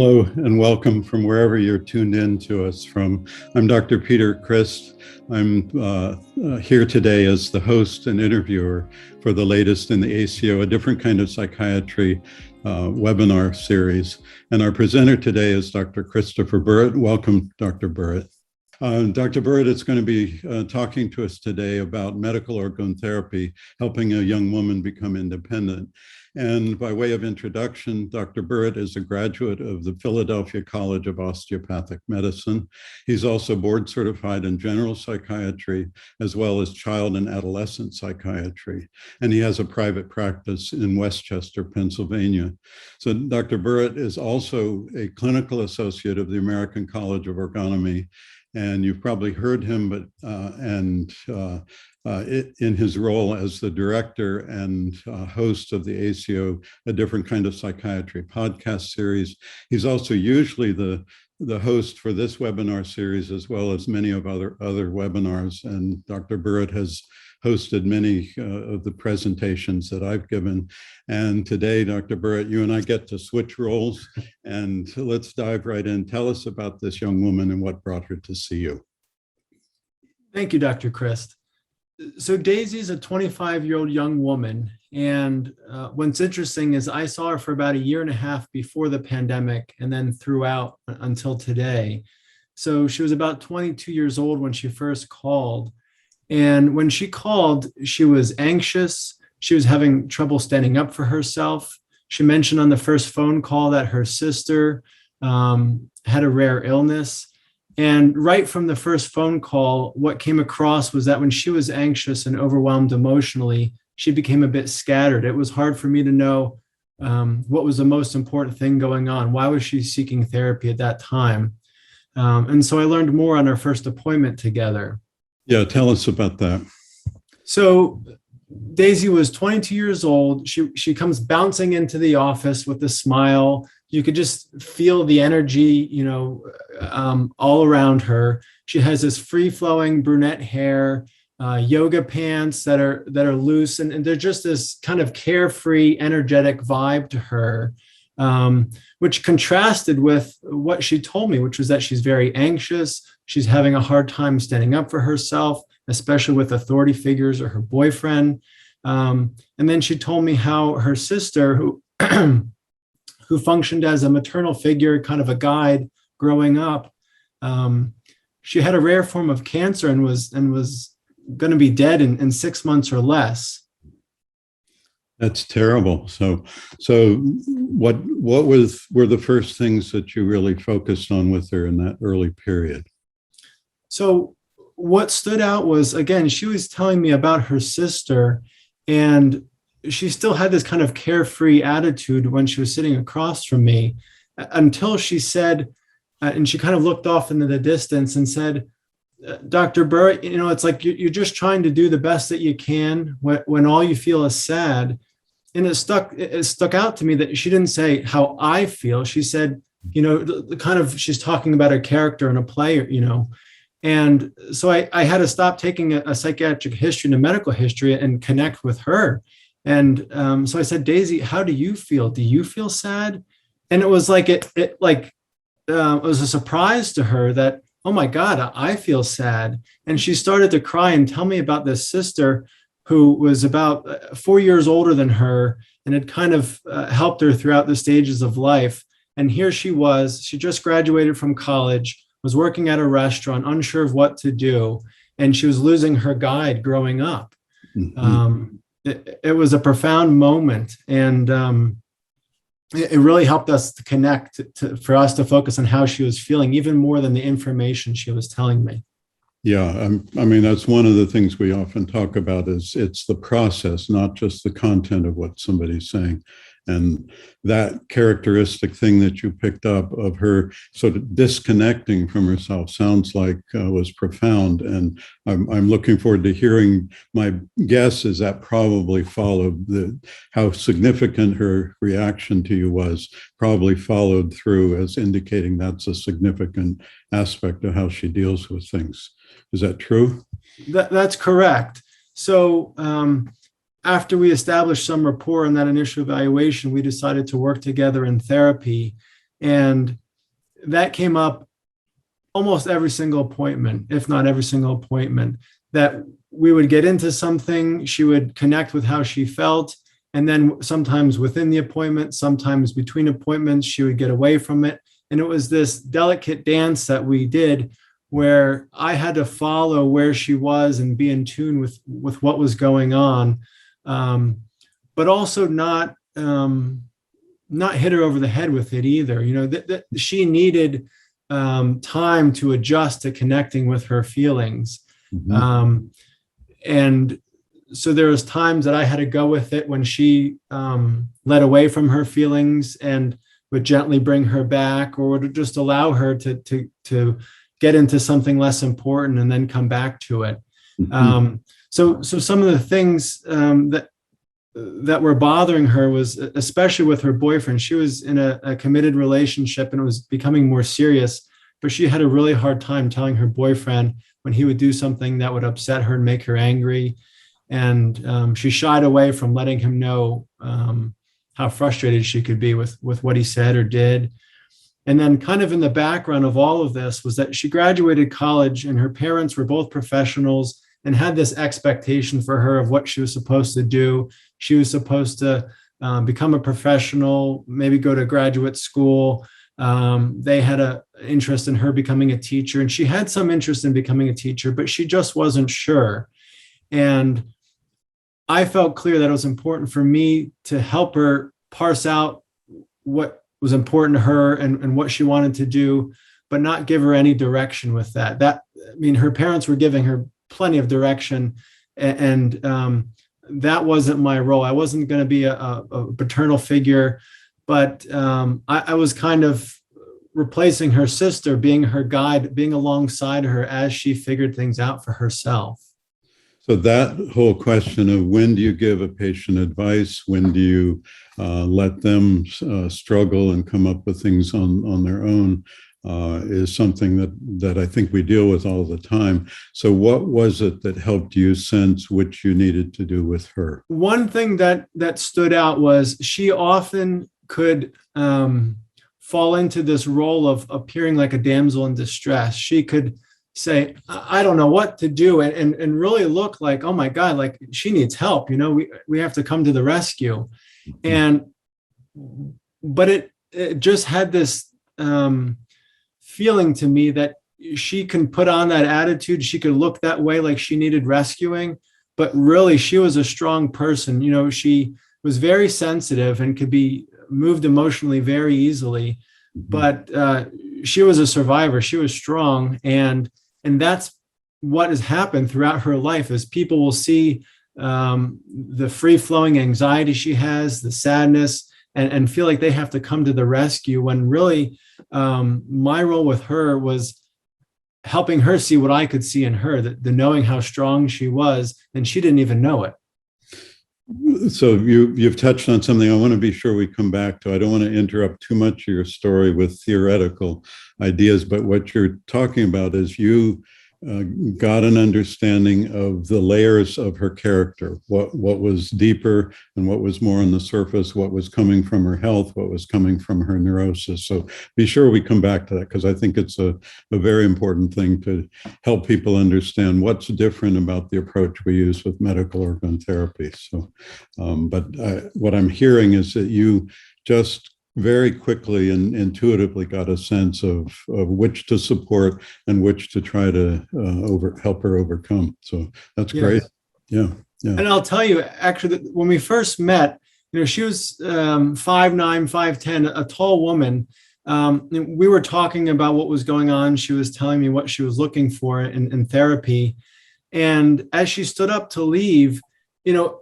Hello and welcome from wherever you're tuned in to us from. I'm Dr. Peter Christ. I'm here today as the host and interviewer for the latest in the ACO, a different kind of psychiatry webinar series. And our presenter today is Dr. Christopher Burritt. Welcome, Dr. Burritt. Dr. Burritt is going to be talking to us today about medical orgone therapy, helping a young woman become independent. And by way of introduction, Dr. Burritt is a graduate of the Philadelphia College of Osteopathic Medicine. He's also board certified in general psychiatry, as well as child and adolescent psychiatry. And he has a private practice in Westchester, Pennsylvania. So Dr. Burritt is also a clinical associate of the American College of Orgonomy. And you've probably heard him, in his role as the director and host of the ACO, a different kind of psychiatry podcast series. He's also usually the host for this webinar series, as well as many of other webinars. And Dr. Burritt has hosted many of the presentations that I've given. And today, Dr. Burritt, you and I get to switch roles, and let's dive right in. Tell us about this young woman and what brought her to see you. Thank you, Dr. Christ. So Daisy is a 25-year-old young woman. And what's interesting is I saw her for about a year and a half before the pandemic and then throughout until today. So she was about 22 years old when she first called. And when she called, she was anxious. She was having trouble standing up for herself. She mentioned on the first phone call that her sister had a rare illness. And right from the first phone call, what came across was that when she was anxious and overwhelmed emotionally, she became a bit scattered. It was hard for me to know what was the most important thing going on. Why was she seeking therapy at that time? And so I learned more on our first appointment together. Yeah, tell us about that. So Daisy was 22 years old. She comes bouncing into the office with a smile. You could just feel the energy, all around her. She has this free-flowing brunette hair, yoga pants that are loose, and they're just this kind of carefree, energetic vibe to her, which contrasted with what she told me, which was that she's very anxious. She's having a hard time standing up for herself, especially with authority figures or her boyfriend. And then she told me how her sister, who who functioned as a maternal figure, kind of a guide growing up, she had a rare form of cancer and was going to be dead in 6 months or less. That's terrible. So what were the first things that you really focused on with her in that early period? So what stood out was, again, she was telling me about her sister, and she still had this kind of carefree attitude when she was sitting across from me, until she said, and she kind of looked off into the distance and said, Dr. Burritt, it's like you're just trying to do the best that you can when all you feel is sad. And it stuck out to me that she didn't say how I feel. She said, she's talking about her character in a play, And so I had to stop taking a psychiatric history and a medical history and connect with her. And so I said, Daisy, how do you feel? Do you feel sad? And it was like it was a surprise to her that, oh my God, I feel sad. And she started to cry and tell me about this sister who was about 4 years older than her and had kind of helped her throughout the stages of life. And here she was, she just graduated from college, was working at a restaurant, unsure of what to do. And she was losing her guide growing up. Mm-hmm. It was a profound moment. And it really helped us to connect, for us to focus on how she was feeling, even more than the information she was telling me. Yeah, I mean, that's one of the things we often talk about is it's the process, not just the content of what somebody's saying. And that characteristic thing that you picked up of her sort of disconnecting from herself sounds like was profound. And I'm looking forward to hearing. My guess is that probably followed how significant her reaction to you was, probably followed through as indicating that's a significant aspect of how she deals with things. Is that true? That's correct. So after we established some rapport in that initial evaluation, we decided to work together in therapy. And that came up almost every single appointment, if not every single appointment, that we would get into something, she would connect with how she felt. And then sometimes within the appointment, sometimes between appointments, she would get away from it. And it was this delicate dance that we did where I had to follow where she was and be in tune with what was going on, but also not hit her over the head with it either. You know, that she needed time to adjust to connecting with her feelings. Mm-hmm. And so there was times that I had to go with it when she led away from her feelings and would gently bring her back, or would just allow her to get into something less important and then come back to it. Mm-hmm. So some of the things that were bothering her was, especially with her boyfriend, she was in a committed relationship and it was becoming more serious, but she had a really hard time telling her boyfriend when he would do something that would upset her and make her angry. And she shied away from letting him know how frustrated she could be with what he said or did. And then kind of in the background of all of this was that she graduated college and her parents were both professionals and had this expectation for her of what she was supposed to do. She was supposed to become a professional, maybe go to graduate school. They had an interest in her becoming a teacher, and she had some interest in becoming a teacher, but she just wasn't sure. And I felt clear that it was important for me to help her parse out what was important to her and what she wanted to do, but not give her any direction with that. Her parents were giving her plenty of direction, and that wasn't my role. I wasn't going to be a paternal figure, but I was kind of replacing her sister, being her guide, being alongside her as she figured things out for herself. So that whole question of when do you give a patient advice, when do you let them struggle and come up with things on their own, is something that I think we deal with all the time. So what was it that helped you sense which you needed to do with her? One thing that stood out was she often could fall into this role of appearing like a damsel in distress. She could say, I don't know what to do, and really look like, oh my God, like she needs help. You know, we have to come to the rescue. But it just had this feeling to me that she can put on that attitude. She could look that way, like she needed rescuing, but really she was a strong person. You know, she was very sensitive and could be moved emotionally very easily, but she was a survivor. She was strong. And that's what has happened throughout her life, is people will see the free-flowing anxiety she has, the sadness, and feel like they have to come to the rescue, when really my role with her was helping her see what I could see in her, the knowing how strong she was, and she didn't even know it. So you've touched on something I want to be sure we come back to. I don't want to interrupt too much of your story with theoretical ideas, but what you're talking about is you got an understanding of the layers of her character, what was deeper and what was more on the surface, what was coming from her health, what was coming from her neurosis. So be sure we come back to that, because I think it's a very important thing to help people understand what's different about the approach we use with medical orgone therapy. So, but what I'm hearing is that you just very quickly and intuitively got a sense of which to support and which to try to help her overcome. So that's great. Yeah. And I'll tell you, actually, that when we first met, you know, she was 5'9", 5'10", a tall woman. We were talking about what was going on. She was telling me what she was looking for in therapy. And as she stood up to leave, you know,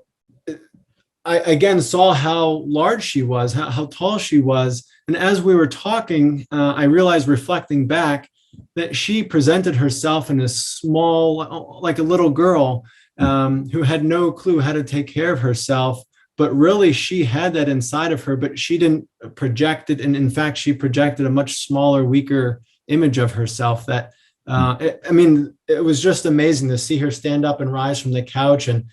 I again saw how large she was, how tall she was. And as we were talking, I realized, reflecting back, that she presented herself in a small, like a little girl who had no clue how to take care of herself. But really, she had that inside of her, but she didn't project it. And in fact, she projected a much smaller, weaker image of herself that, it was just amazing to see her stand up and rise from the couch and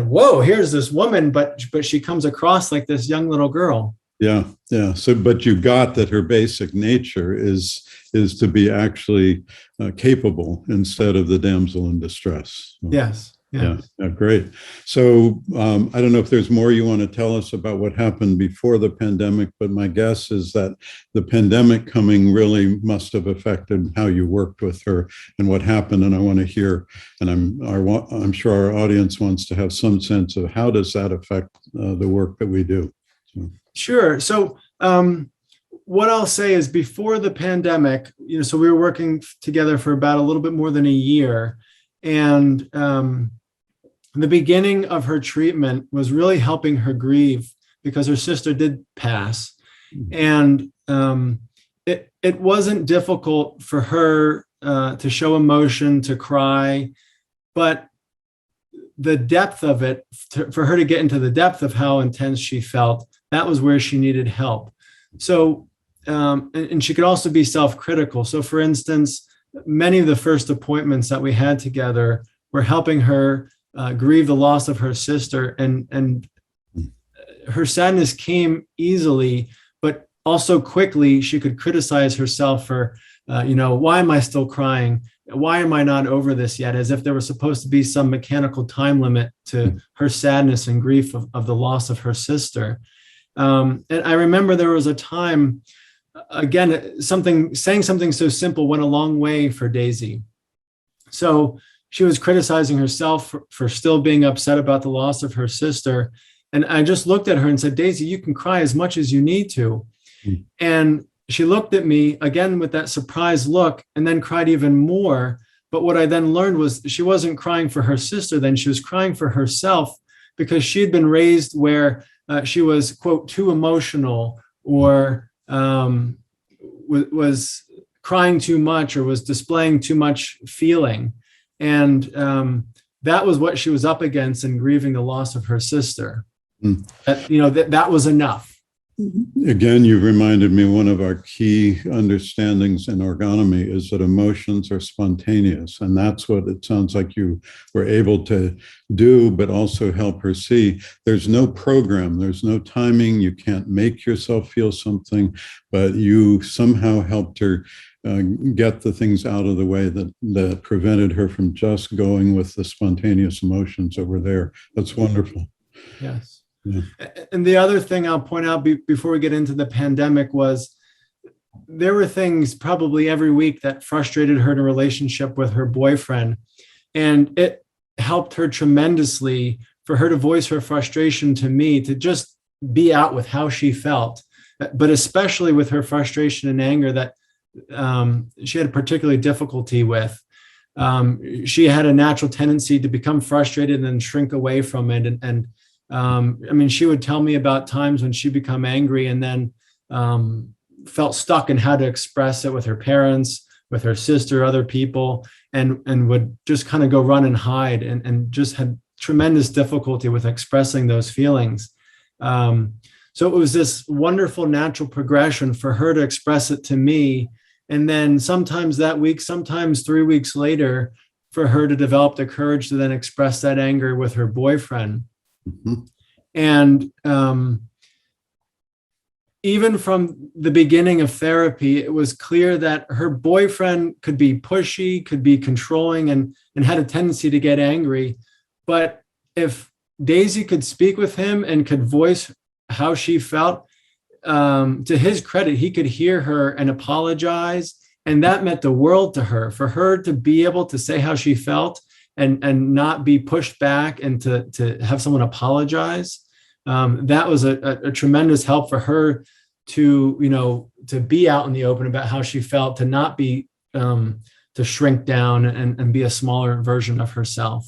whoa, here's this woman, but she comes across like this young little girl. Yeah, yeah. So, but you got that her basic nature is to be actually capable instead of the damsel in distress. So, Yes. yeah, Yes. yeah, great. So, I don't know if there's more you want to tell us about what happened before the pandemic, but my guess is that the pandemic coming really must have affected how you worked with her and what happened. And I want to hear, and I'm sure our audience wants to have some sense of how does that affect the work that we do. So. Sure. So, what I'll say is before the pandemic, so we were working together for about a little bit more than a year. And the beginning of her treatment was really helping her grieve because her sister did pass. And it wasn't difficult for her to show emotion, to cry, but the depth of it, for her to get into the depth of how intense she felt, that was where she needed help. So, and she could also be self-critical. So for instance, many of the first appointments that we had together were helping her grieve the loss of her sister, and her sadness came easily, but also quickly she could criticize herself for, why am I still crying? Why am I not over this yet? As if there was supposed to be some mechanical time limit to her sadness and grief of the loss of her sister. And I remember there was a time, again, saying something so simple went a long way for Daisy. So she was criticizing herself for still being upset about the loss of her sister. And I just looked at her and said, Daisy, you can cry as much as you need to. And she looked at me again with that surprised look and then cried even more. But what I then learned was she wasn't crying for her sister then, she was crying for herself because she had been raised where she was, quote, too emotional or was crying too much or was displaying too much feeling. And that was what she was up against in grieving the loss of her sister. That was enough. Again, you reminded me one of our key understandings in orgonomy is that emotions are spontaneous. And that's what it sounds like you were able to do, but also help her see. There's no program, there's no timing. You can't make yourself feel something, but you somehow helped her get the things out of the way that prevented her from just going with the spontaneous emotions that were there. That's wonderful. Yes. Yeah. And the other thing I'll point out before we get into the pandemic was there were things probably every week that frustrated her in a relationship with her boyfriend. And it helped her tremendously for her to voice her frustration to me, to just be out with how she felt, but especially with her frustration and anger that she had particularly difficulty with. She had a natural tendency to become frustrated and then shrink away from it. And she would tell me about times when she'd become angry and then felt stuck in how to express it with her parents, with her sister, other people, and would just kind of go run and hide and just had tremendous difficulty with expressing those feelings. So it was this wonderful natural progression for her to express it to me. And then sometimes that week, sometimes 3 weeks later, for her to develop the courage to then express that anger with her boyfriend. Mm-hmm. And even from the beginning of therapy, it was clear that her boyfriend could be pushy, could be controlling, and had a tendency to get angry. But if Daisy could speak with him and could voice how she felt, to his credit, he could hear her and apologize. And that meant the world to her, for her to be able to say how she felt and not be pushed back and to have someone apologize. That was a tremendous help for her to be out in the open about how she felt, to not be, to shrink down and be a smaller version of herself.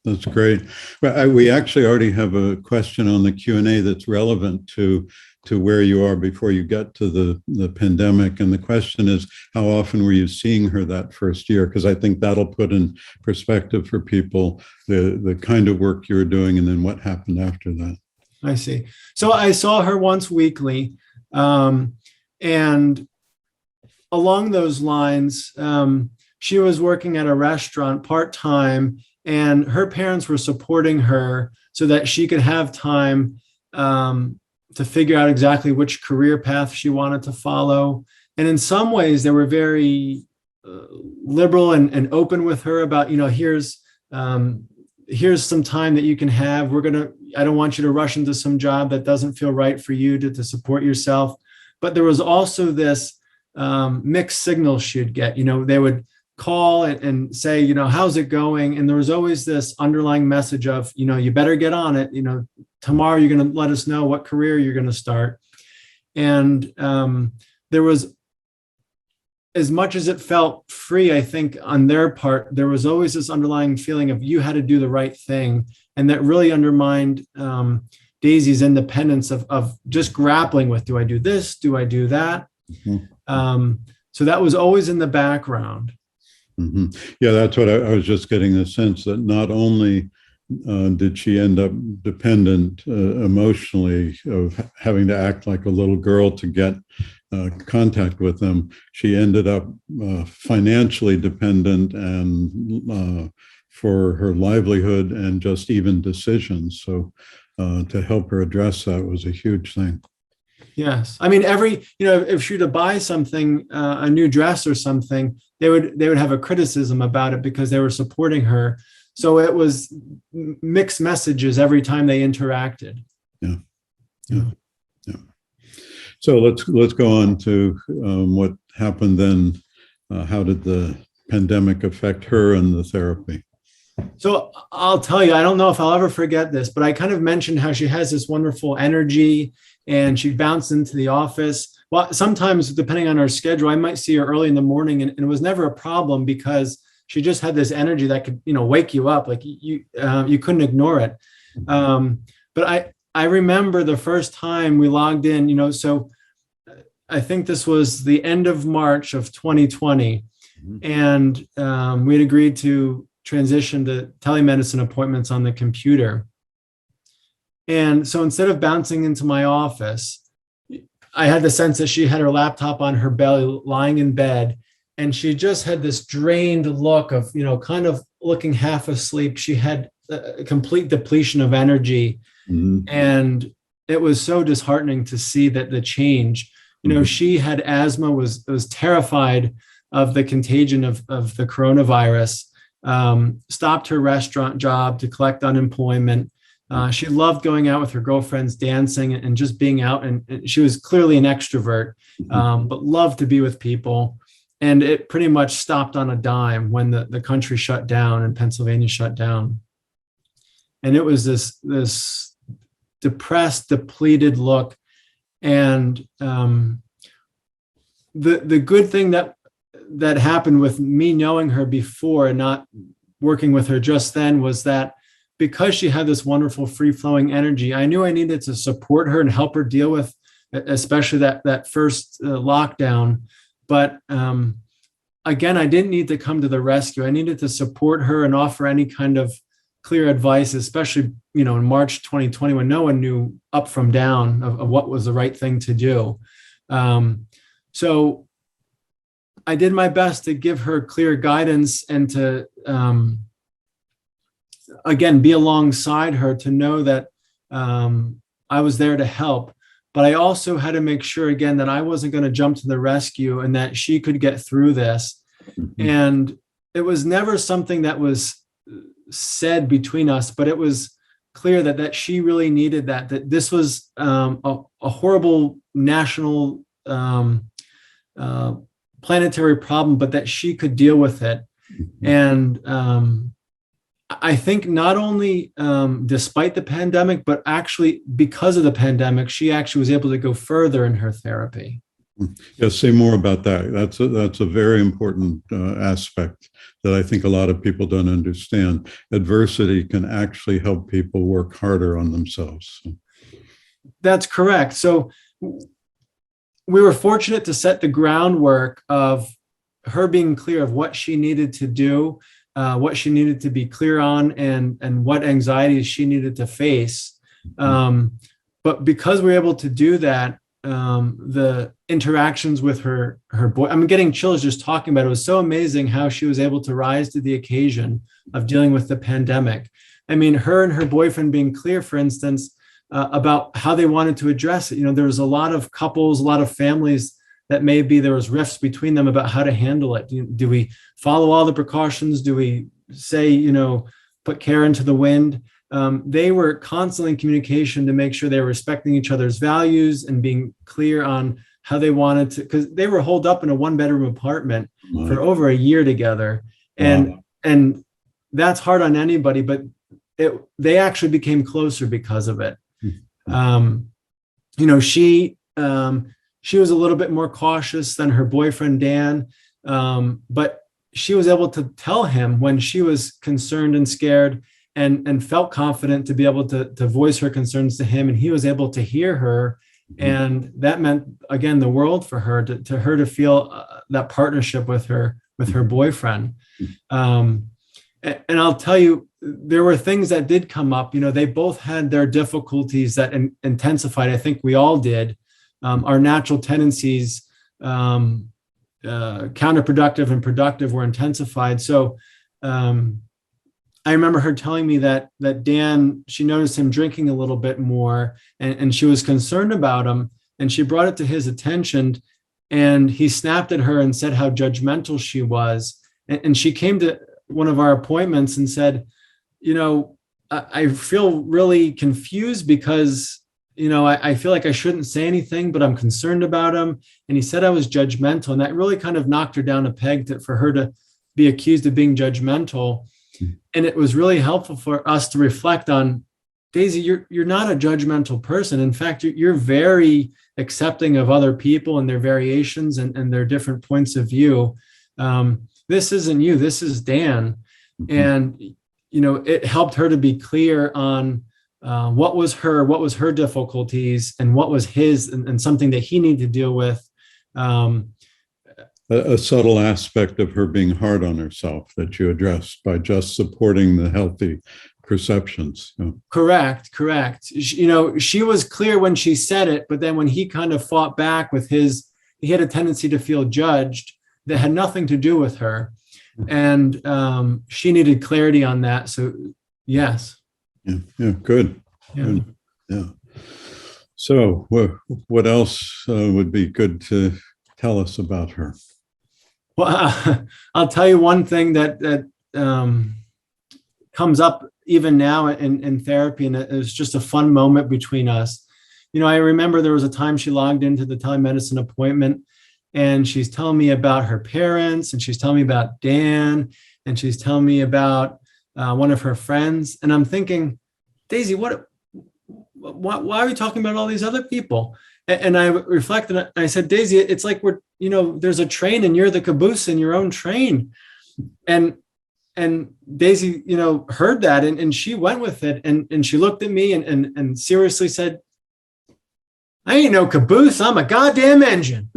That's great. Well, we actually already have a question on the Q&A that's relevant to where you are before you get to the pandemic. And the question is, how often were you seeing her that first year? Because I think that'll put in perspective for people the kind of work you were doing and then what happened after that. I see. So I saw her once weekly. And along those lines, she was working at a restaurant part-time, and her parents were supporting her so that she could have time to figure out exactly which career path she wanted to follow. And in some ways, they were very liberal and open with her about, here's some time that you can have. I don't want you to rush into some job that doesn't feel right for you to support yourself. But there was also this mixed signals she'd get. They would call and say, how's it going? And there was always this underlying message of, you better get on it. Tomorrow you're going to let us know what career you're going to start. And there was, as much as it felt free, I think on their part, there was always this underlying feeling of you had to do the right thing. And that really undermined Daisy's independence of just grappling with, do I do this? Do I do that? Mm-hmm. So that was always in the background. Mm-hmm. Yeah, that's what I was just getting the sense that not only did she end up dependent emotionally of having to act like a little girl to get contact with them, she ended up financially dependent and for her livelihood and just even decisions. So to help her address that was a huge thing. Yes. I mean, if she were to buy something, a new dress or something, they would have a criticism about it because they were supporting her. So it was mixed messages every time they interacted. Yeah. So let's go on to what happened then. How did the pandemic affect her and the therapy? So I'll tell you, I don't know if I'll ever forget this, but I kind of mentioned how she has this wonderful energy and she bounced into the office. Well, sometimes depending on her schedule, I might see her early in the morning and it was never a problem because she just had this energy that could, wake you up. Like you couldn't ignore it. But I remember the first time we logged in, so I think this was the end of March of 2020. And we had agreed to transition to telemedicine appointments on the computer. And so instead of bouncing into my office, I had the sense that she had her laptop on her belly, lying in bed, and she just had this drained look of, kind of looking half asleep. She had a complete depletion of energy. Mm-hmm. And it was so disheartening to see that the change. She had asthma, was terrified of the contagion of the coronavirus, stopped her restaurant job to collect unemployment. She loved going out with her girlfriends, dancing and just being out. And she was clearly an extrovert, but loved to be with people. And it pretty much stopped on a dime when the country shut down and Pennsylvania shut down. And it was this depressed, depleted look. And the good thing that happened with me knowing her before and not working with her just then was that because she had this wonderful free-flowing energy, I knew I needed to support her and help her deal with especially that first lockdown. But again, I didn't need to come to the rescue. I needed to support her and offer any kind of clear advice, especially, in March 2020, when no one knew up from down of what was the right thing to do. So I did my best to give her clear guidance and to, again, be alongside her to know that I was there to help. But I also had to make sure, again, that I wasn't going to jump to the rescue and that she could get through this. Mm-hmm. And it was never something that was said between us, but it was clear that she really needed that this was a horrible national planetary problem, but that she could deal with it. Mm-hmm. And I think not only despite the pandemic, but actually because of the pandemic, she actually was able to go further in her therapy. Yeah, say more about that. That's a very important aspect that I think a lot of people don't understand. Adversity can actually help people work harder on themselves. That's correct. So we were fortunate to set the groundwork of her being clear of what she needed to do, what she needed to be clear on, and what anxieties she needed to face. But because we were able to do that, the interactions with her boy, I'm getting chills just talking about it. It was so amazing how she was able to rise to the occasion of dealing with the pandemic. I mean, her and her boyfriend being clear, for instance, about how they wanted to address it. There was a lot of couples, a lot of families that maybe there was rifts between them about how to handle it. Do we follow all the precautions? Do we say, put care into the wind? They were constantly in communication to make sure they were respecting each other's values and being clear on how they wanted to, because they were holed up in a 1-bedroom apartment for over a year together. And that's hard on anybody, but they actually became closer because of it. She was a little bit more cautious than her boyfriend, Dan, but she was able to tell him when she was concerned and scared, and felt confident to be able to voice her concerns to him. And he was able to hear her. And that meant, again, the world for her, to feel that partnership with her boyfriend. And I'll tell you, there were things that did come up. They both had their difficulties that intensified. I think we all did. Our natural tendencies, counterproductive and productive, were intensified. So I remember her telling me that Dan, she noticed him drinking a little bit more, and she was concerned about him, and she brought it to his attention, and he snapped at her and said how judgmental she was. And she came to one of our appointments and said, I feel really confused because, I feel like I shouldn't say anything, but I'm concerned about him. And he said I was judgmental, and that really kind of knocked her down a peg for her to be accused of being judgmental. And it was really helpful for us to reflect on, Daisy, you're not a judgmental person. In fact, you're very accepting of other people and their variations and their different points of view. This isn't you, this is Dan. And, it helped her to be clear on what was her difficulties and what was his, and something that he needed to deal with. A subtle aspect of her being hard on herself that you addressed by just supporting the healthy perceptions. Correct. She was clear when she said it, but then when he kind of fought back with he had a tendency to feel judged that had nothing to do with her. And she needed clarity on that. So, yes. Yeah, good. Yeah. Good. Yeah. So what else would be good to tell us about her? Well, I'll tell you one thing that comes up even now in therapy, and it was just a fun moment between us. I remember there was a time she logged into the telemedicine appointment, and she's telling me about her parents, and she's telling me about Dan, and she's telling me about one of her friends. And I'm thinking, Daisy, why are we talking about all these other people? And I reflected, and I said, Daisy, it's like there's a train and you're the caboose in your own train. And Daisy, heard that, and she went with it, and she looked at me and seriously said, I ain't no caboose, I'm a goddamn engine.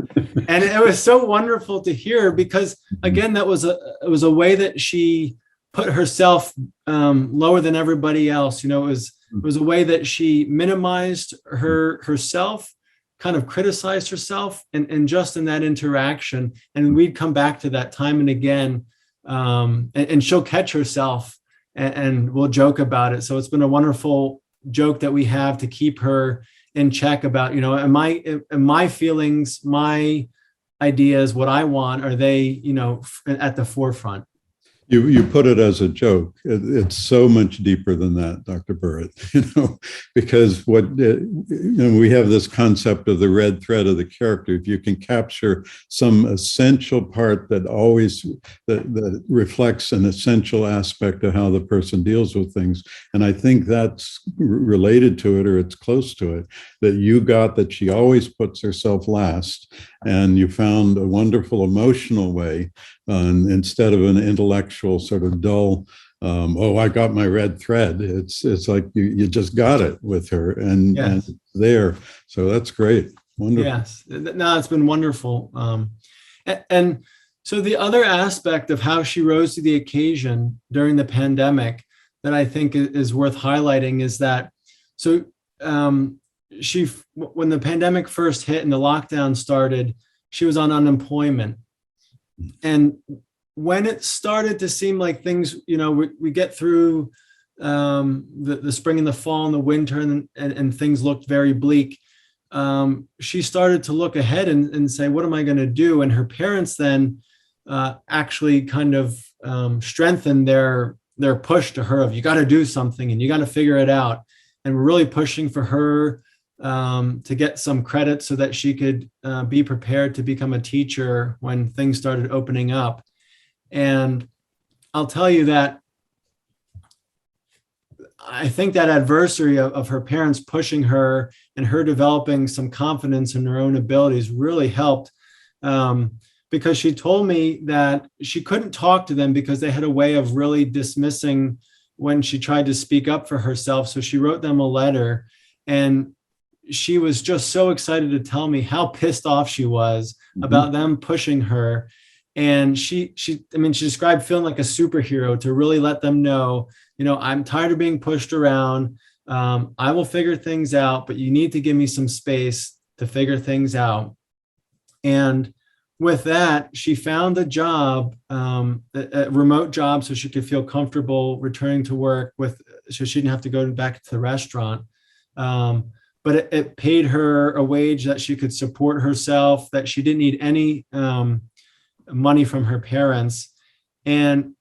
And it was so wonderful to hear, because again, it was a way that she put herself lower than everybody else. It was a way that she minimized herself, kind of criticized herself, and just in that interaction. And we'd come back to that time and again, and she'll catch herself, and we'll joke about it. So it's been a wonderful joke that we have to keep her in check about, my feelings, my ideas, what I want, are they, at the forefront? You put it as a joke. It's so much deeper than that, Dr. Burritt, because we have this concept of the red thread of the character. If you can capture some essential part that reflects an essential aspect of how the person deals with things, and I think that's related to it, or it's close to it, that you got that she always puts herself last, and you found a wonderful emotional way, instead of an intellectual sort of dull, I got my red thread. It's like you just got it with her, and, yes. And it's there. So that's great. Wonderful. Yes. No, it's been wonderful. And so the other aspect of how she rose to the occasion during the pandemic that I think is worth highlighting is that, when the pandemic first hit and the lockdown started, she was on unemployment. And when it started to seem like things, we get through the spring and the fall and the winter, and things looked very bleak, she started to look ahead and say, what am I going to do? And her parents then actually kind of strengthened their push to her of, you got to do something and you got to figure it out. And we're really pushing for her to get some credit so that she could be prepared to become a teacher when things started opening up. And I'll tell you that I think that adversary of her parents pushing her and her developing some confidence in her own abilities really helped, because she told me that she couldn't talk to them because they had a way of really dismissing when she tried to speak up for herself. So she wrote them a letter, and she was just so excited to tell me how pissed off she was about them pushing her. And she described feeling like a superhero to really let them know, I'm tired of being pushed around. I will figure things out, but you need to give me some space to figure things out. And with that, she found a job, a remote job, so she could feel comfortable returning to work so she didn't have to go back to the restaurant. But it paid her a wage that she could support herself, that she didn't need any money from her parents. And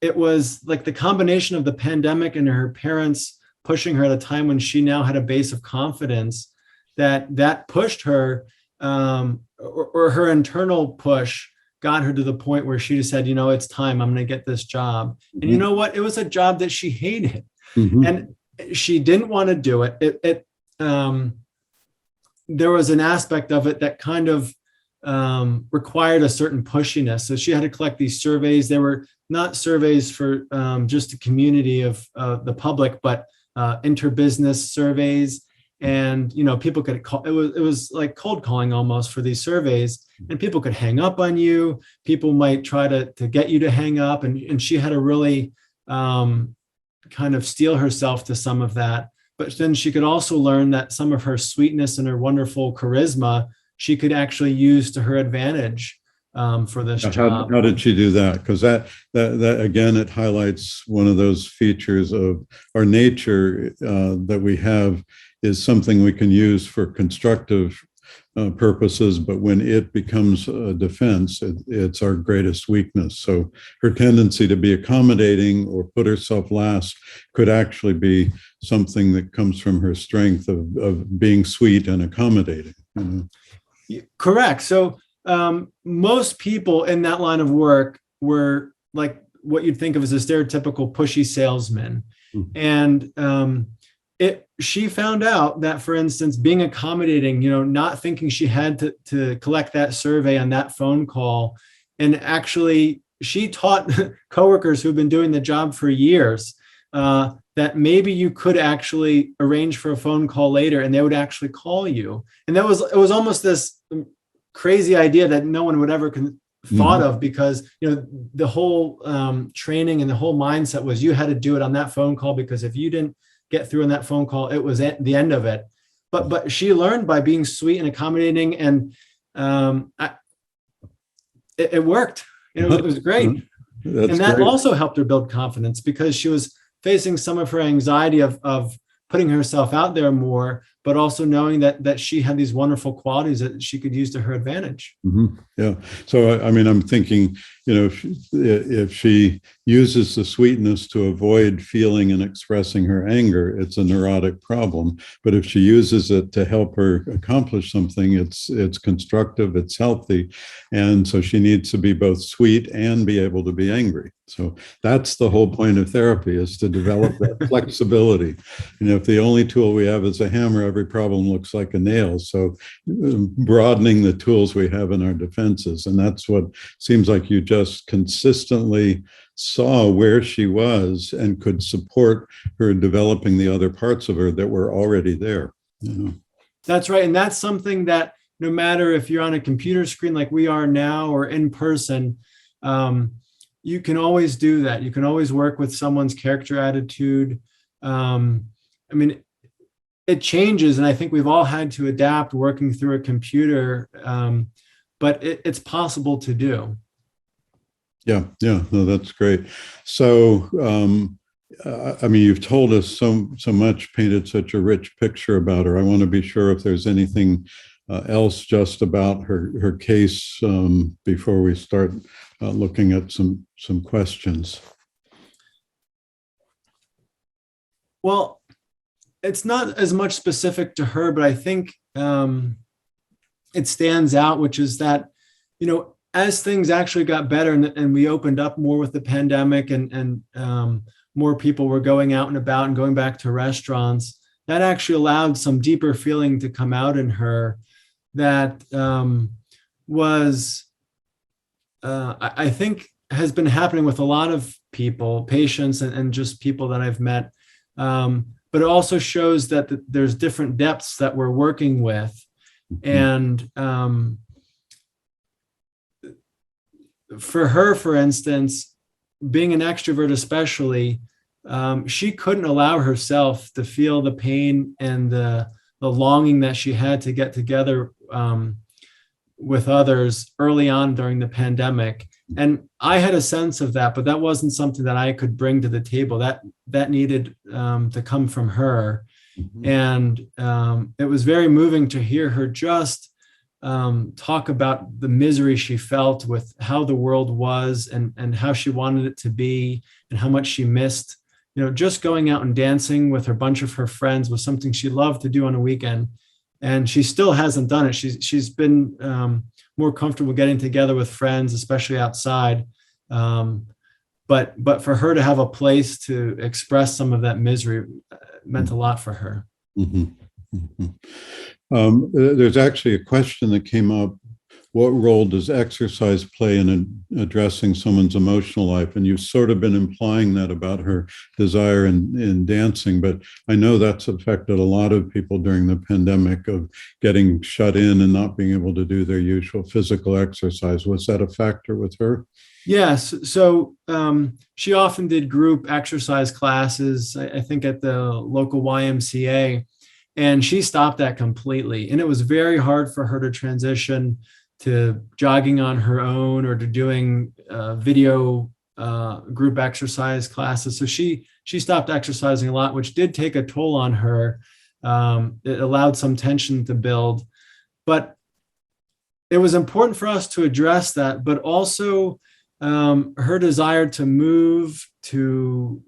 it was like the combination of the pandemic and her parents pushing her at a time when she now had a base of confidence that pushed her, or her internal push got her to the point where she just said, it's time, I'm going to get this job. And you know what? It was a job that she hated, and she didn't want to do it. There was an aspect of it that kind of required a certain pushiness. So she had to collect these surveys. They were not surveys for just the community of the public, but interbusiness surveys. And people could call. It was like cold calling almost for these surveys, and people could hang up on you. People might try to get you to hang up, and she had to really kind of steel herself to some of that. But then she could also learn that some of her sweetness and her wonderful charisma she could actually use to her advantage for this job. How did she do that? Because that again, it highlights one of those features of our nature that we have is something we can use for constructive purposes, but when it becomes a defense, it's our greatest weakness. So her tendency to be accommodating or put herself last could actually be something that comes from her strength of being sweet and accommodating. Correct. So most people in that line of work were like what you'd think of as a stereotypical pushy salesman. And she found out that, for instance, being accommodating, not thinking she had to collect that survey on that phone call. And actually, she taught coworkers who've been doing the job for years that maybe you could actually arrange for a phone call later and they would actually call you. And it was almost this crazy idea that no one would ever thought of, because the whole training and the whole mindset was you had to do it on that phone call, because if you didn't get through on that phone call, it was at the end of it. But she learned by being sweet and accommodating, and it worked. It was great. And that also helped her build confidence, because she was facing some of her anxiety of putting herself out there more, but also knowing that she had these wonderful qualities that she could use to her advantage. Yeah. So, I'm thinking, if she uses the sweetness to avoid feeling and expressing her anger, it's a neurotic problem. But if she uses it to help her accomplish something, it's constructive, it's healthy. And so she needs to be both sweet and be able to be angry. So that's the whole point of therapy, is to develop that flexibility. If the only tool we have is a hammer, every problem looks like a nail. So broadening the tools we have in our defenses. And that's what seems like you just consistently saw where she was and could support her developing the other parts of her that were already there. That's right. And that's something that no matter if you're on a computer screen like we are now or in person, you can always do that. You can always work with someone's character attitude. It changes, and I think we've all had to adapt working through a computer, but it's possible to do. Yeah, no, that's great. So I mean, you've told us so much, painted such a rich picture about her. I want to be sure if there's anything else just about her case before we start looking at some questions. Well, it's not as much specific to her, but I think it stands out, which is that, as things actually got better and we opened up more with the pandemic and more people were going out and about and going back to restaurants, that actually allowed some deeper feeling to come out in her that was, I think, has been happening with a lot of people, patients, and just people that I've met. But it also shows that there's different depths that we're working with. And for her, for instance, being an extrovert especially, she couldn't allow herself to feel the pain and the longing that she had to get together with others early on during the pandemic. And I had a sense of that, but that wasn't something that I could bring to the table. That needed to come from her. And it was very moving to hear her just talk about the misery she felt with how the world was and how she wanted it to be and how much she missed. Just going out and dancing with a bunch of her friends was something she loved to do on a weekend. And she still hasn't done it. She's been more comfortable getting together with friends, especially outside. But for her to have a place to express some of that misery meant a lot for her. There's actually a question that came up. What role does exercise play in addressing someone's emotional life? And you've sort of been implying that about her desire in dancing, but I know that's affected a lot of people during the pandemic of getting shut in and not being able to do their usual physical exercise. Was that a factor with her? Yes. So she often did group exercise classes, I think at the local YMCA, and she stopped that completely. And it was very hard for her to transition to jogging on her own or to doing video group exercise classes. So she stopped exercising a lot, which did take a toll on her. It allowed some tension to build, but it was important for us to address that, but also her desire to move, to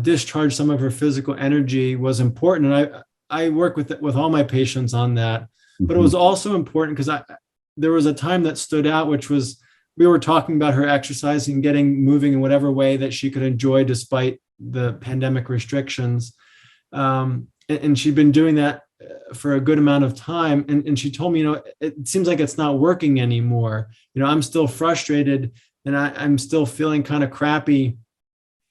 discharge some of her physical energy was important. And I work with all my patients on that, but it was also important because there was a time that stood out, which was we were talking about her exercising, getting moving in whatever way that she could enjoy despite the pandemic restrictions. And she'd been doing that for a good amount of time. And she told me, it seems like it's not working anymore. I'm still frustrated and I'm still feeling kind of crappy,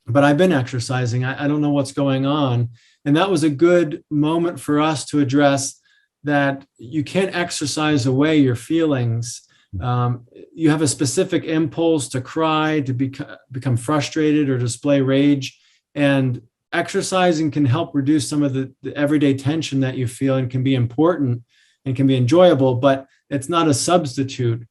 but I've been exercising. I don't know what's going on. And that was a good moment for us to address that you can't exercise away your feelings. You have a specific impulse to cry, to become frustrated or display rage. And exercising can help reduce some of the everyday tension that you feel and can be important and can be enjoyable, but it's not a substitute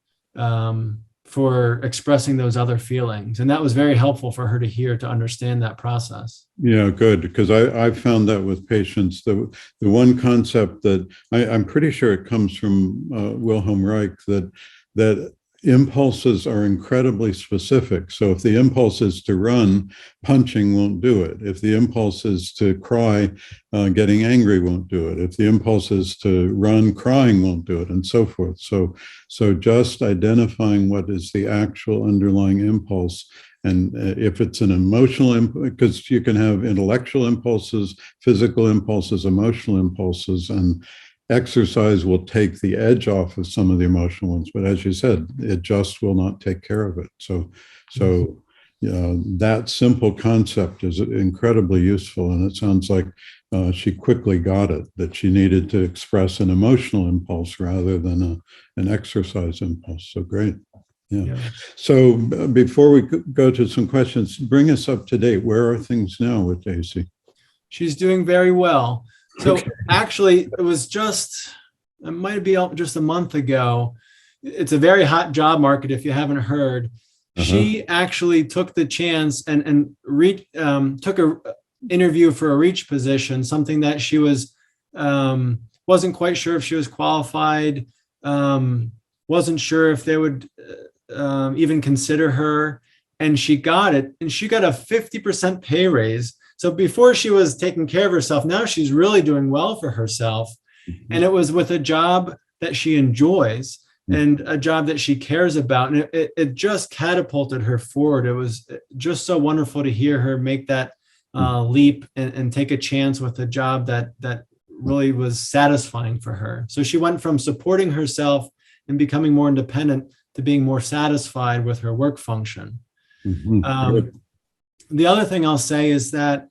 for expressing those other feelings. And that was very helpful for her to hear, to understand that process. Yeah, good. Because I found that with patients, the one concept that I'm pretty sure it comes from Wilhelm Reich, that impulses are incredibly specific. So if the impulse is to run, punching won't do it. If the impulse is to cry, getting angry won't do it. If the impulse is to run, crying won't do it, and so forth. So just identifying what is the actual underlying impulse. And if it's an emotional impulse, because you can have intellectual impulses, physical impulses, emotional impulses, and exercise will take the edge off of some of the emotional ones. But as you said, it just will not take care of it. So that simple concept is incredibly useful. And it sounds like she quickly got it, that she needed to express an emotional impulse rather than an exercise impulse. So great. Yeah. So before we go to some questions, bring us up to date. Where are things now with Daisy? She's doing very well. So actually, it might be just a month ago. It's a very hot job market, if you haven't heard. She actually took the chance and took a interview for a reach position, something that she wasn't quite sure if she was qualified, wasn't sure if they would even consider her, and she got it, and she got a 50% pay raise. So before she was taking care of herself, now she's really doing well for herself. And it was with a job that she enjoys and a job that she cares about. And it just catapulted her forward. It was just so wonderful to hear her make that leap and take a chance with a job that really was satisfying for her. So she went from supporting herself and becoming more independent to being more satisfied with her work function. The other thing I'll say is that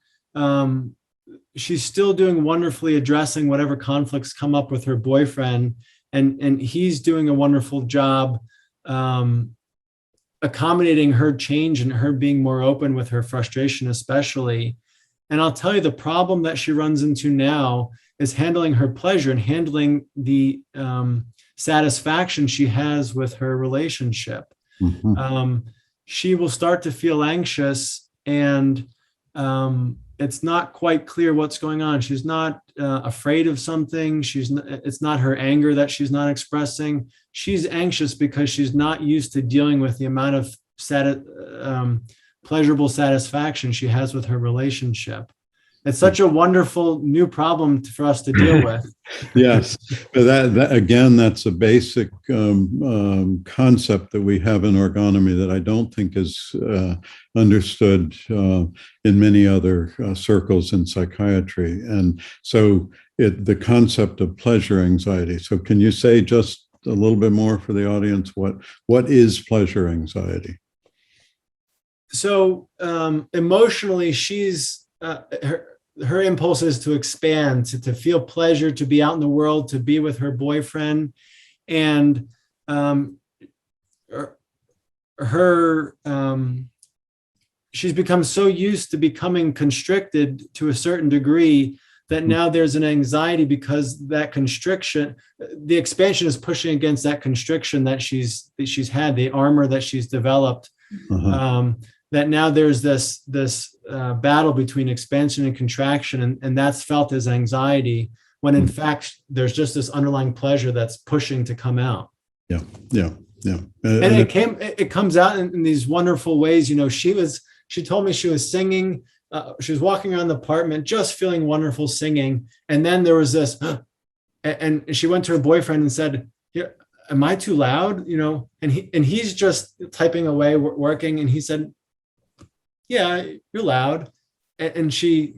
she's still doing wonderfully, addressing whatever conflicts come up with her boyfriend, and he's doing a wonderful job accommodating her change and her being more open with her frustration, especially. And I'll tell you, the problem that she runs into now is handling her pleasure and handling the satisfaction she has with her relationship. She will start to feel anxious, and it's not quite clear what's going on. She's not afraid of something. It's not her anger that she's not expressing. She's anxious because she's not used to dealing with the amount of pleasurable satisfaction she has with her relationship. It's such a wonderful new problem for us to deal with. Yes, but that again, that's a basic concept that we have in orgonomy that I don't think is understood in many other circles in psychiatry. And so the concept of pleasure anxiety. So can you say just a little bit more for the audience? What is pleasure anxiety? So emotionally, she's her impulse is to expand, to feel pleasure, to be out in the world, to be with her boyfriend, and she's become so used to becoming constricted to a certain degree that now there's an anxiety because that constriction, the expansion is pushing against that constriction that she's had, the armor that she's developed. That now there's this battle between expansion and contraction, and that's felt as anxiety, when in fact there's just this underlying pleasure that's pushing to come out. And it comes out in these wonderful ways. You know, she told me she was singing, she was walking around the apartment just feeling wonderful singing, and then there was this and she went to her boyfriend and said, "Yeah, am I too loud?" You know, and he's just typing away, working, and he said, "Yeah, you're loud." And she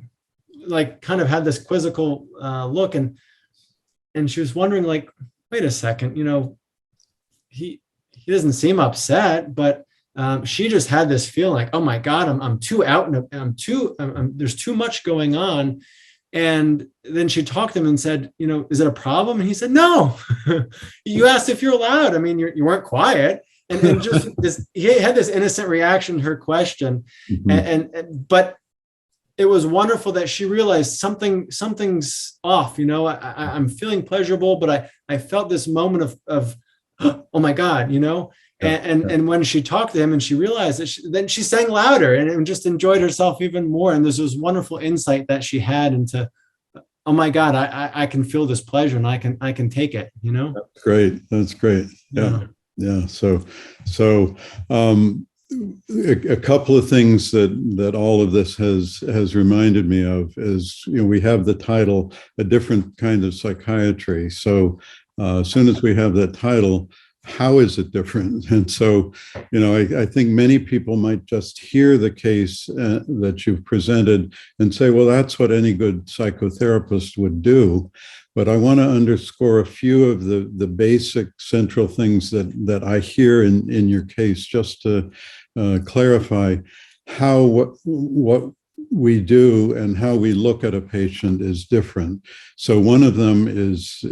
like kind of had this quizzical look, and she was wondering, like, wait a second, you know, he doesn't seem upset, but she just had this feeling like, oh my God, I'm too out, and there's too much going on. And then she talked to him and said, you know, is it a problem? And he said, no. You asked if you're loud. I mean, you weren't quiet. And just this, he had this innocent reaction to her question. But it was wonderful that she realized something's off. You know, I'm feeling pleasurable, but I felt this moment of oh my God, you know. And when she talked to him and she realized that, then she sang louder and just enjoyed herself even more. And there's this wonderful insight that she had into, oh my God, I can feel this pleasure and I can take it, you know? That's great. Yeah. So a couple of things that all of this has reminded me of is, you know, we have the title, A Different Kind of Psychiatry. So as soon as we have that title, how is it different? And so, you know, I think many people might just hear the case that you've presented and say, well, that's what any good psychotherapist would do. But I want to underscore a few of the basic central things that I hear in your case, just to clarify how what we do and how we look at a patient is different. So one of them is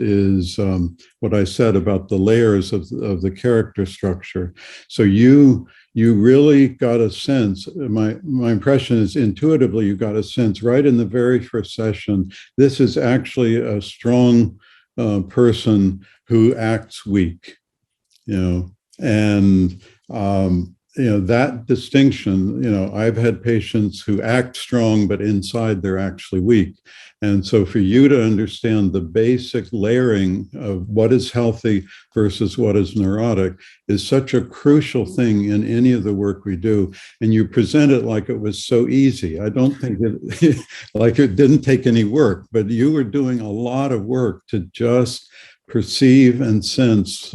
what I said about the layers of the character structure. So you really got a sense, my impression is intuitively you got a sense right in the very first session, this is actually a strong person who acts weak, you know, and that distinction, I've had patients who act strong, but inside they're actually weak. And so for you to understand the basic layering of what is healthy versus what is neurotic is such a crucial thing in any of the work we do. And you present it like it was so easy. I don't think it like it didn't take any work, but you were doing a lot of work to just perceive and sense,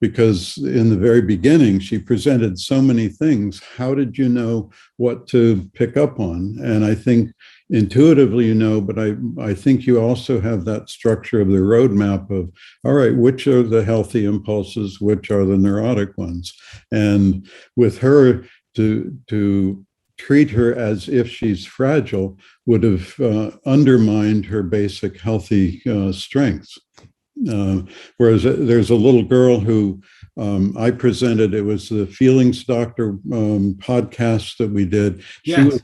because in the very beginning, she presented so many things. How did you know what to pick up on? And I think intuitively, but I think you also have that structure of the roadmap of, all right, which are the healthy impulses, which are the neurotic ones? And with her, to treat her as if she's fragile would have undermined her basic healthy strengths. Whereas there's a little girl who I presented, it was the Feelings Doctor podcast that we did. Yes.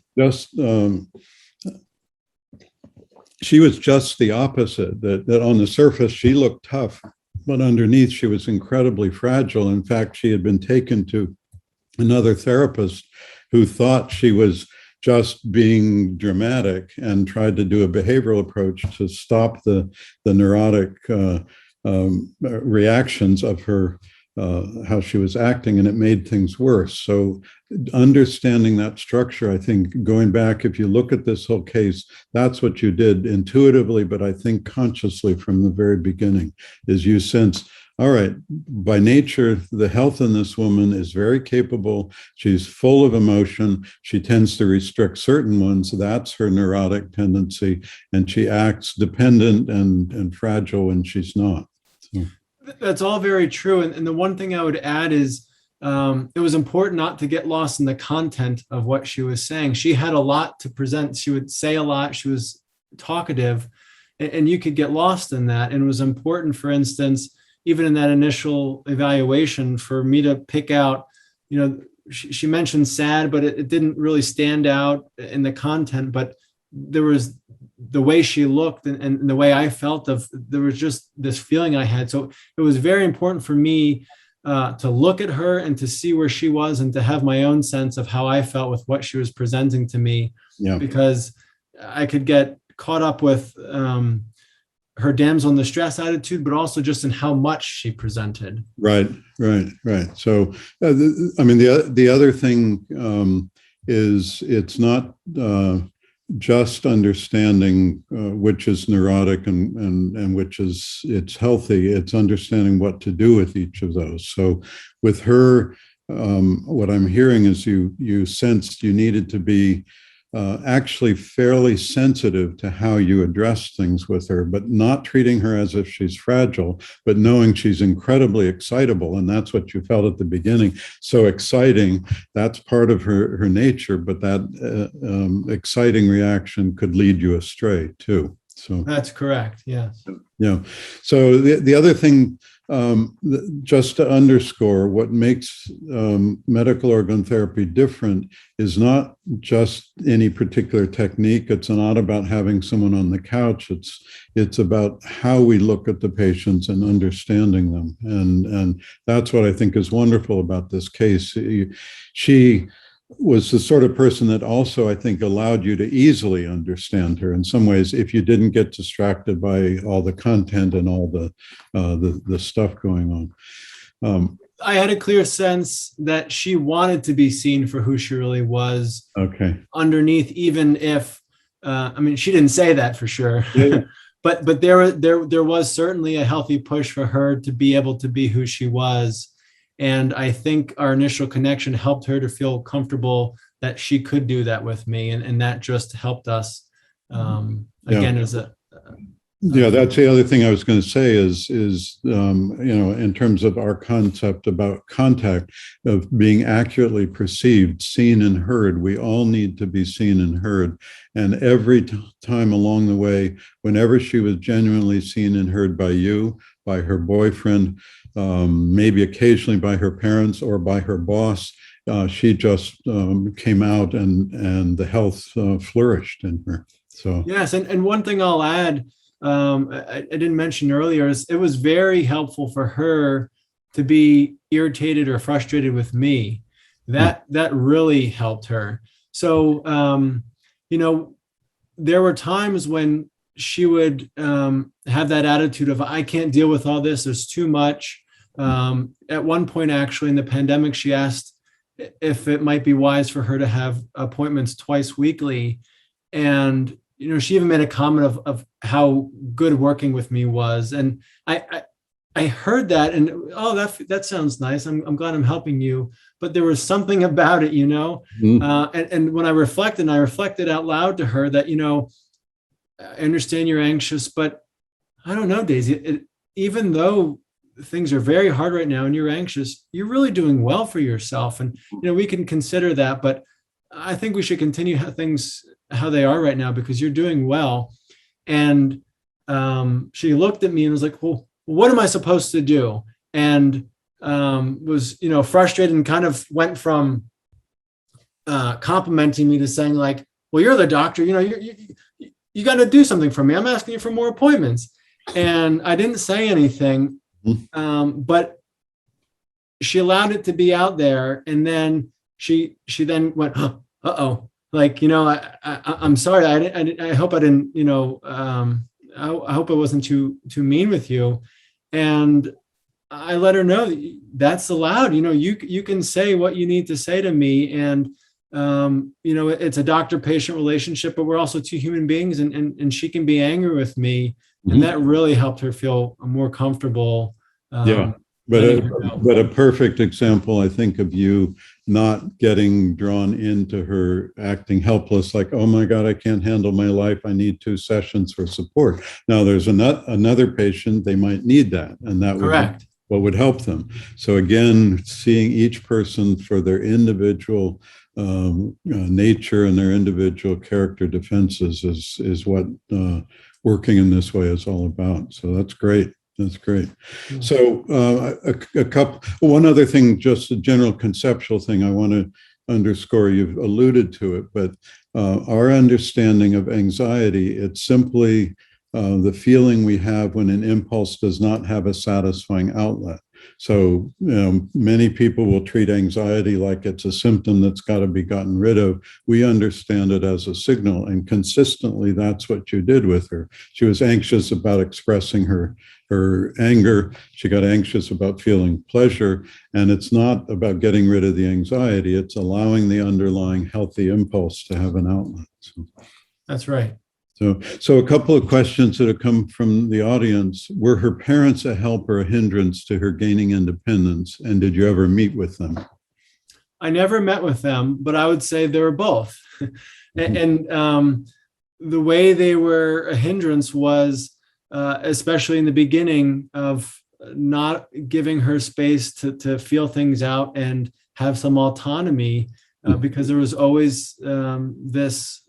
She was just the opposite, that on the surface, she looked tough, but underneath she was incredibly fragile. In fact, she had been taken to another therapist who thought she was just being dramatic and tried to do a behavioral approach to stop the neurotic reactions of her, how she was acting, and it made things worse. So understanding that structure, I think, going back, if you look at this whole case, that's what you did intuitively, but I think consciously from the very beginning, is you sense, all right, by nature, the health in this woman is very capable. She's full of emotion. She tends to restrict certain ones. That's her neurotic tendency. And she acts dependent and fragile when she's not. So. That's all very true. And the one thing I would add is it was important not to get lost in the content of what she was saying. She had a lot to present. She would say a lot. She was talkative, and you could get lost in that. And it was important, for instance, even in that initial evaluation, for me to pick out, she mentioned sad, but it didn't really stand out in the content, but there was the way she looked and the way I felt there was just this feeling I had. So it was very important for me to look at her and to see where she was and to have my own sense of how I felt with what she was presenting to me, because I could get caught up with her damsel in distress attitude, but also just in how much she presented. Right. So, the other thing is it's not just understanding which is neurotic and which is it's healthy. It's understanding what to do with each of those. So with her, what I'm hearing is you sensed you needed to be actually fairly sensitive to how you address things with her, but not treating her as if she's fragile, but knowing she's incredibly excitable. And that's what you felt at the beginning. So exciting, that's part of her nature, but that exciting reaction could lead you astray too. So that's correct. Yes. Yeah. So the other thing, just to underscore what makes medical orgone therapy different is not just any particular technique. It's not about having someone on the couch. It's about how we look at the patients and understanding them. And that's what I think is wonderful about this case. She was the sort of person that also, I think, allowed you to easily understand her in some ways if you didn't get distracted by all the content and all the stuff going on. I had a clear sense that she wanted to be seen for who she really was. Okay. Underneath, even if, she didn't say that for sure, Yeah. but there was certainly a healthy push for her to be able to be who she was. And I think our initial connection helped her to feel comfortable that she could do that with me. And that just helped us, again, as a... Yeah, that's the other thing I was going to say is in terms of our concept about contact, of being accurately perceived, seen and heard. We all need to be seen and heard. And every time along the way, whenever she was genuinely seen and heard by you, by her boyfriend, maybe occasionally by her parents or by her boss, she just came out and the health flourished in her. So yes, and one thing I'll add, I didn't mention earlier, is it was very helpful for her to be irritated or frustrated with me. that really helped her. So, there were times when she would have that attitude of, I can't deal with all this, there's too much. At one point, actually, in the pandemic, she asked if it might be wise for her to have appointments twice weekly. And, she even made a comment of how good working with me was. And I heard that and, oh, that sounds nice. I'm glad I'm helping you. But there was something about it, and when I reflected out loud to her that, I understand you're anxious, but I don't know, Daisy, even though things are very hard right now and you're anxious, you're really doing well for yourself. And, we can consider that, but I think we should continue things how they are right now because you're doing well. And she looked at me and was like, well, what am I supposed to do? And was, frustrated and kind of went from complimenting me to saying like, well, you're the doctor, you got to do something for me. I'm asking you for more appointments. And I didn't say anything, but she allowed it to be out there. And then she then went, uh-oh, like, I'm sorry. I hope I didn't, I hope I wasn't too mean with you. And I let her know that's allowed. You can say what you need to say to me. And, it's a doctor-patient relationship, but we're also two human beings and she can be angry with me. And that really helped her feel more comfortable. But a perfect example, I think, of you not getting drawn into her acting helpless, like, oh my God, I can't handle my life. I need 2 sessions for support. Now there's another patient, they might need that. And that would what would help them. So again, seeing each person for their individual nature and their individual character defenses is what working in this way is all about. So that's great. That's great. So one other thing, just a general conceptual thing I want to underscore, you've alluded to it, but our understanding of anxiety, it's simply the feeling we have when an impulse does not have a satisfying outlet. So many people will treat anxiety like it's a symptom that's got to be gotten rid of. We understand it as a signal, and consistently that's what you did with her. She was anxious about expressing her anger. She got anxious about feeling pleasure, and it's not about getting rid of the anxiety. It's allowing the underlying healthy impulse to have an outlet. So. That's right. So a couple of questions that have come from the audience. Were her parents a help or a hindrance to her gaining independence? And did you ever meet with them? I never met with them, but I would say they were both. And the way they were a hindrance was, especially in the beginning, of not giving her space to feel things out and have some autonomy, because there was always this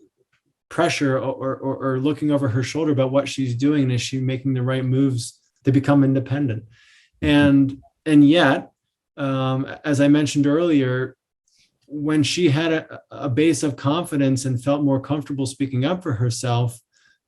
pressure or looking over her shoulder about what she's doing and is she making the right moves to become independent. And yet, as I mentioned earlier, when she had a base of confidence and felt more comfortable speaking up for herself,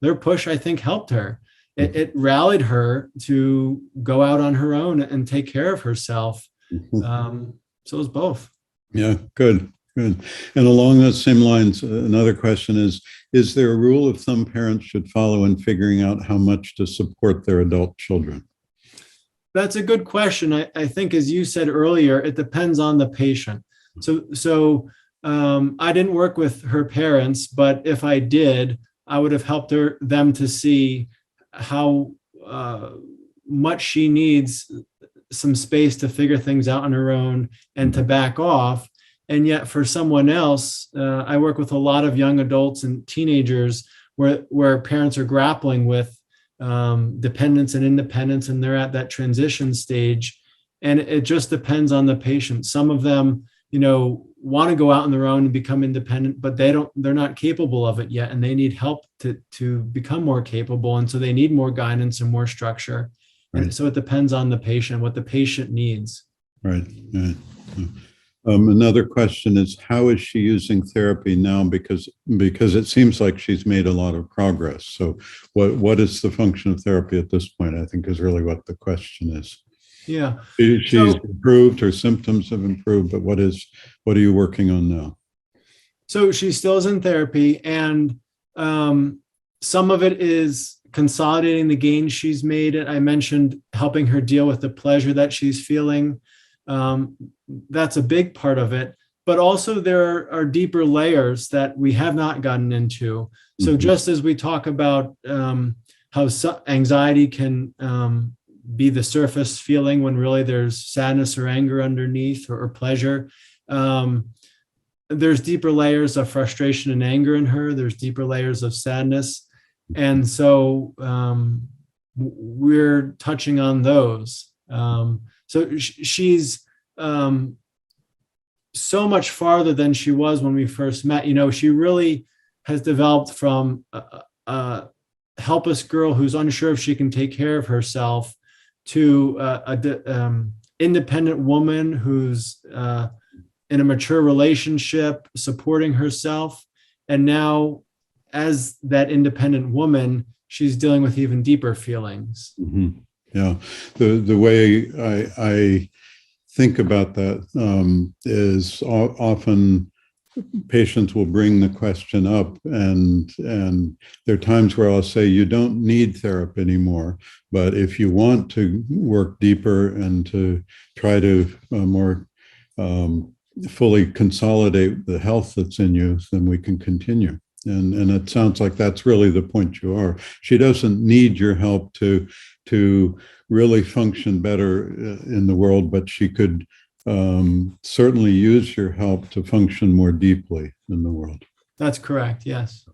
their push, I think, helped her. It rallied her to go out on her own and take care of herself. So it was both. Yeah, good. Good. And along those same lines, another question is there a rule of thumb parents should follow in figuring out how much to support their adult children? That's a good question. I think, as you said earlier, it depends on the patient. So I didn't work with her parents, but if I did, I would have helped them to see how much she needs some space to figure things out on her own and to back off. And yet for someone else, I work with a lot of young adults and teenagers where parents are grappling with dependence and independence, and they're at that transition stage. And it just depends on the patient. Some of them, want to go out on their own and become independent, but they're not capable of it yet. And they need help to become more capable. And so they need more guidance and more structure. Right. And so it depends on the patient, what the patient needs. Right. Right. Another question is, how is she using therapy now? Because it seems like she's made a lot of progress. So what is the function of therapy at this point, I think, is really what the question is. Yeah. She's So, improved, her symptoms have improved, but what are you working on now? so she still is in therapy, and some of it is consolidating the gains she's made. I mentioned helping her deal with the pleasure that she's feeling. Um, that's a big part of it. But also, there are deeper layers that we have not gotten into. So, Mhm. just as we talk about how anxiety can be the surface feeling when really there's sadness or anger underneath, or pleasure. Um, there's deeper layers of frustration and anger in her. There's deeper layers of sadness. And so we're touching on those. So she's so much farther than she was when we first met. She really has developed from a helpless girl who's unsure if she can take care of herself to independent woman who's in a mature relationship, supporting herself. And now, as that independent woman, she's dealing with even deeper feelings. Mhm. Yeah, the way I think about that is often patients will bring the question up, and there are times where I'll say, you don't need therapy anymore, but if you want to work deeper and to try to more fully consolidate the health that's in you, then we can continue. And it sounds like that's really the point you are. She doesn't need your help to really function better in the world, but she could certainly use your help to function more deeply in the world. That's correct. Yes.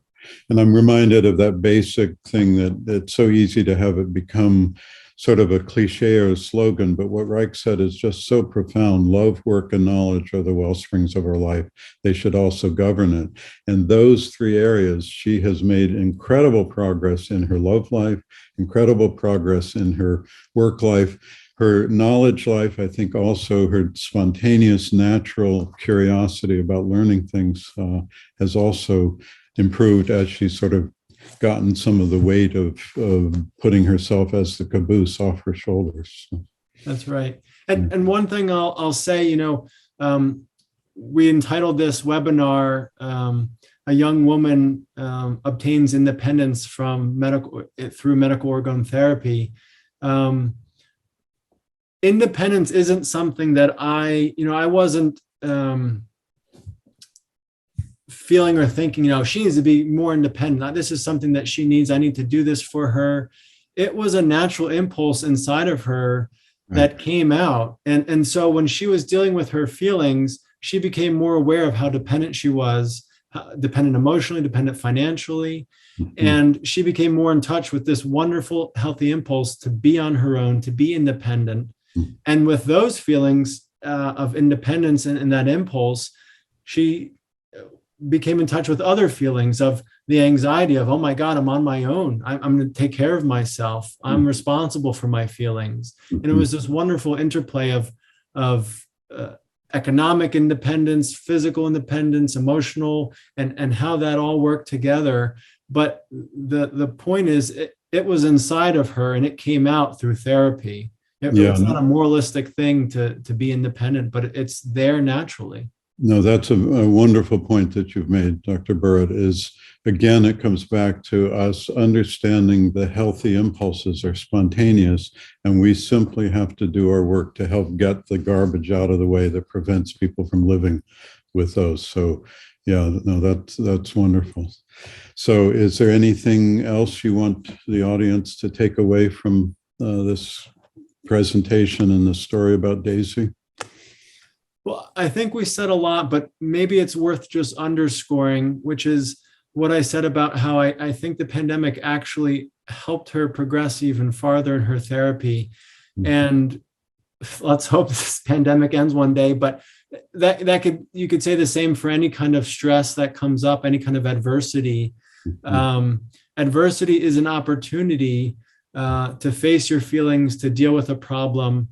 And I'm reminded of that basic thing that it's so easy to have it become sort of a cliche or a slogan, but what Reich said is just so profound. Love, work, and knowledge are the well springs of our life. They should also govern it. And those three areas, she has made incredible progress in her love life, incredible progress in her work life, her knowledge life. I think also her spontaneous, natural curiosity about learning things has also improved as she's sort of gotten some of the weight of putting herself as the caboose off her shoulders. That's right. And one thing I'll say, we entitled this webinar, "A Young Woman Obtains Independence through Medical Orgone Therapy." Independence isn't something that I wasn't feeling or thinking, she needs to be more independent. This is something that she needs. I need to do this for her. It was a natural impulse inside of her that came out. And so when she was dealing with her feelings, she became more aware of how dependent she was, dependent emotionally, dependent financially. And she became more in touch with this wonderful, healthy impulse to be on her own, to be independent. And with those feelings of independence and that impulse, she became in touch with other feelings of the anxiety of, oh my God, I'm on my own. I'm going to take care of myself. I'm responsible for my feelings. And it was this wonderful interplay of economic independence, physical independence, emotional, and how that all worked together. But the point is, it was inside of her and it came out through therapy. It's not a moralistic thing to be independent, but it's there naturally. No, that's a wonderful point that you've made, Dr. Burritt, is again, it comes back to us understanding the healthy impulses are spontaneous, and we simply have to do our work to help get the garbage out of the way that prevents people from living with those. So yeah, no, that's wonderful. So is there anything else you want the audience to take away from this presentation and the story about Daisy? Well, I think we said a lot, but maybe it's worth just underscoring, which is what I said about how I think the pandemic actually helped her progress even farther in her therapy. And let's hope this pandemic ends one day, but you could say the same for any kind of stress that comes up, any kind of adversity. Adversity is an opportunity to face your feelings, to deal with a problem,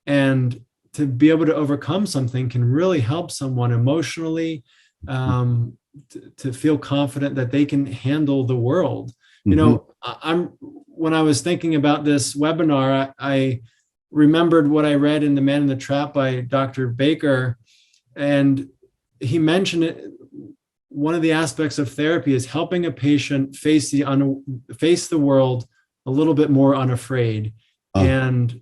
and to be able to overcome something can really help someone emotionally, to feel confident that they can handle the world. When I was thinking about this webinar, I remembered what I read in The Man in the Trap by Dr. Baker. And he mentioned it. One of the aspects of therapy is helping a patient face the world a little bit more unafraid. And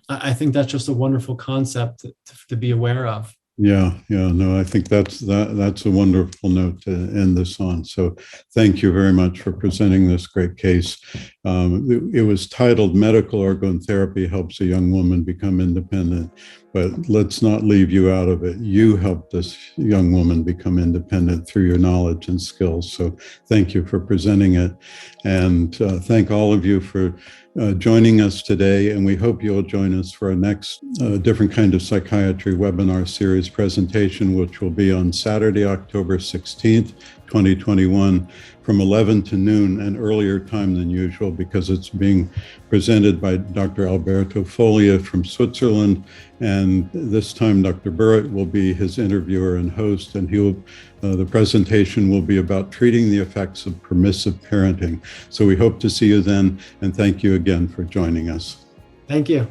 I think that's just a wonderful concept to be aware of. Yeah, no, I think that's a wonderful note to end this on. So thank you very much for presenting this great case. It was titled Medical Orgone Therapy Helps a Young Woman Become Independent, but let's not leave you out of it. You helped this young woman become independent through your knowledge and skills. So thank you for presenting it. And thank all of you for joining us today, and we hope you'll join us for our next different kind of psychiatry webinar series presentation, which will be on Saturday, October 16th, 2021, from 11 to noon, an earlier time than usual because it's being presented by Dr. Alberto Foglia from Switzerland. And this time, Dr. Burritt will be his interviewer and host, and the presentation will be about treating the effects of permissive parenting. So we hope to see you then, and thank you again for joining us. Thank you.